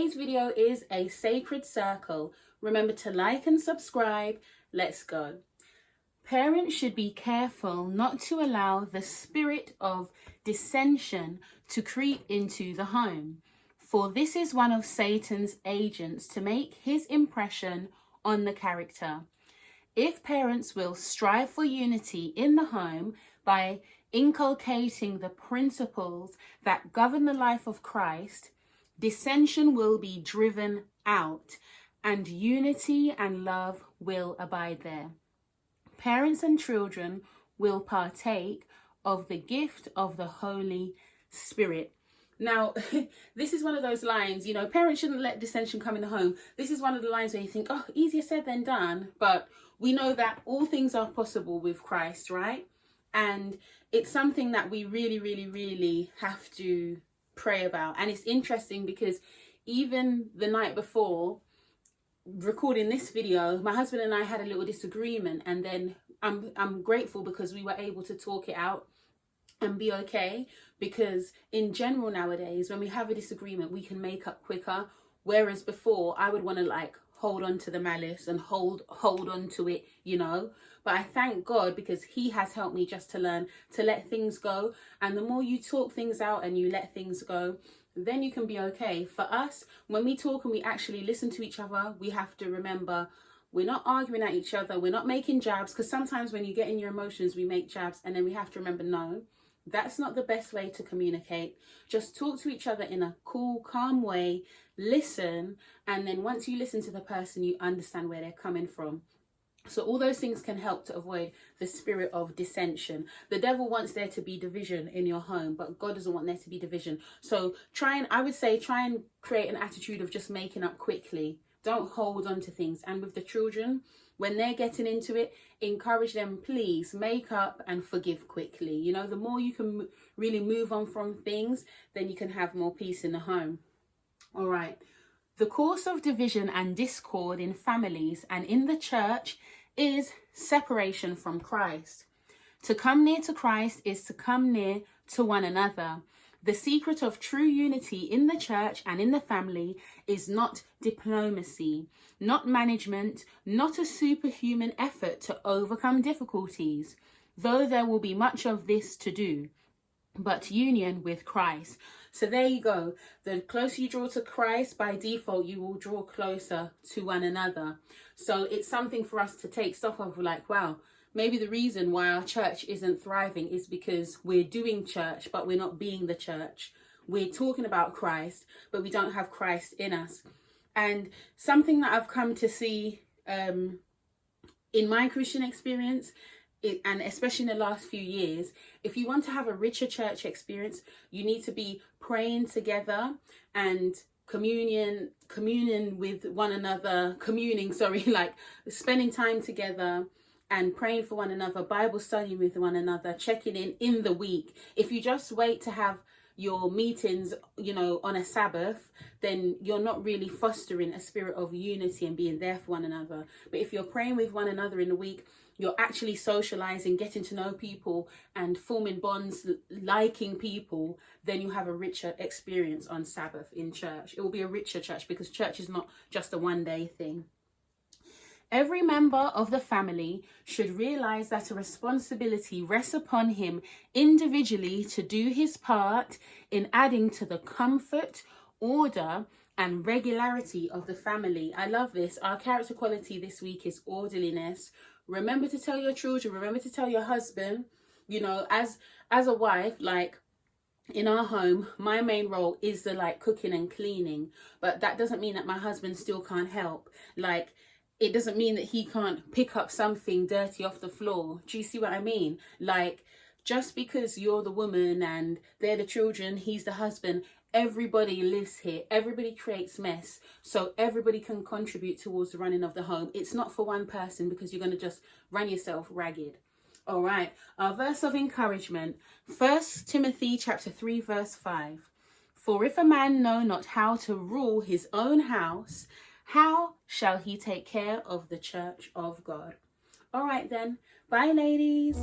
Today's video is a sacred circle. Remember to like and subscribe. Let's go. Parents should be careful not to allow the spirit of dissension to creep into the home, for this is one of Satan's agents to make his impression on the character. If parents will strive for unity in the home by inculcating the principles that govern the life of Christ, dissension will be driven out and unity and love will abide there. Parents and children will partake of the gift of the Holy Spirit. Now, this is one of those lines, parents shouldn't let dissension come in the home. This is one of the lines where you think, oh, easier said than done. But we know that all things are possible with Christ, right? And it's something that we really, really, really have to pray about. And it's interesting because even the night before recording this video, my husband and I had a little disagreement, and then I'm grateful because we were able to talk it out and be okay, because in general nowadays when we have a disagreement we can make up quicker, whereas before I would want to hold on to the malice and hold on to it, but I thank God because he has helped me just to learn to let things go. And the more you talk things out and you let things go, then you can be okay. For us, when we talk and we actually listen to each other, we have to remember we're not arguing at each other, we're not making jabs, because sometimes when you get in your emotions we make jabs, and then we have to remember, no, that's not the best way to communicate. Just talk to each other in a cool, calm way, listen, and then once you listen to the person, you understand where they're coming from. So all those things can help to avoid the spirit of dissension. The devil wants there to be division in your home, but God doesn't want there to be division. So try and create an attitude of just making up quickly. Don't hold on to things. And with the children, when they're getting into it, encourage them, please make up and forgive quickly. The more you can really move on from things, then you can have more peace in the home. All right. The cause of division and discord in families and in the church is separation from Christ. To come near to Christ is to come near to one another. The secret of true unity in the church and in the family is not diplomacy, not management, not a superhuman effort to overcome difficulties, though there will be much of this to do, but union with Christ. So there you go. The closer you draw to Christ, by default, you will draw closer to one another. So it's something for us to take stock of, wow, maybe the reason why our church isn't thriving is because we're doing church, but we're not being the church. We're talking about Christ, but we don't have Christ in us. And something that I've come to see in my Christian experience, and especially in the last few years, if you want to have a richer church experience, you need to be praying together and communing with one another, spending time together and praying for one another, Bible studying with one another, checking in the week. If you just wait to have your meetings, on a Sabbath, then you're not really fostering a spirit of unity and being there for one another. But if you're praying with one another in the week, you're actually socializing, getting to know people and forming bonds, liking people, then you have a richer experience on Sabbath in church. It will be a richer church because church is not just a one-day thing. Every member of the family should realize that a responsibility rests upon him individually to do his part in adding to the comfort, order, and regularity of the family. I love this. Our character quality this week is orderliness. Remember to tell your children, remember to tell your husband, as a wife, in our home, my main role is the cooking and cleaning, but that doesn't mean that my husband still can't help. It doesn't mean that he can't pick up something dirty off the floor. Do you see what I mean? Just because you're the woman and they're the children, he's the husband, everybody lives here. Everybody creates mess. So everybody can contribute towards the running of the home. It's not for one person because you're going to just run yourself ragged. All right. Our verse of encouragement, 1 Timothy chapter 3, verse 5. For if a man know not how to rule his own house, how shall he take care of the church of God? All right then. Bye, ladies.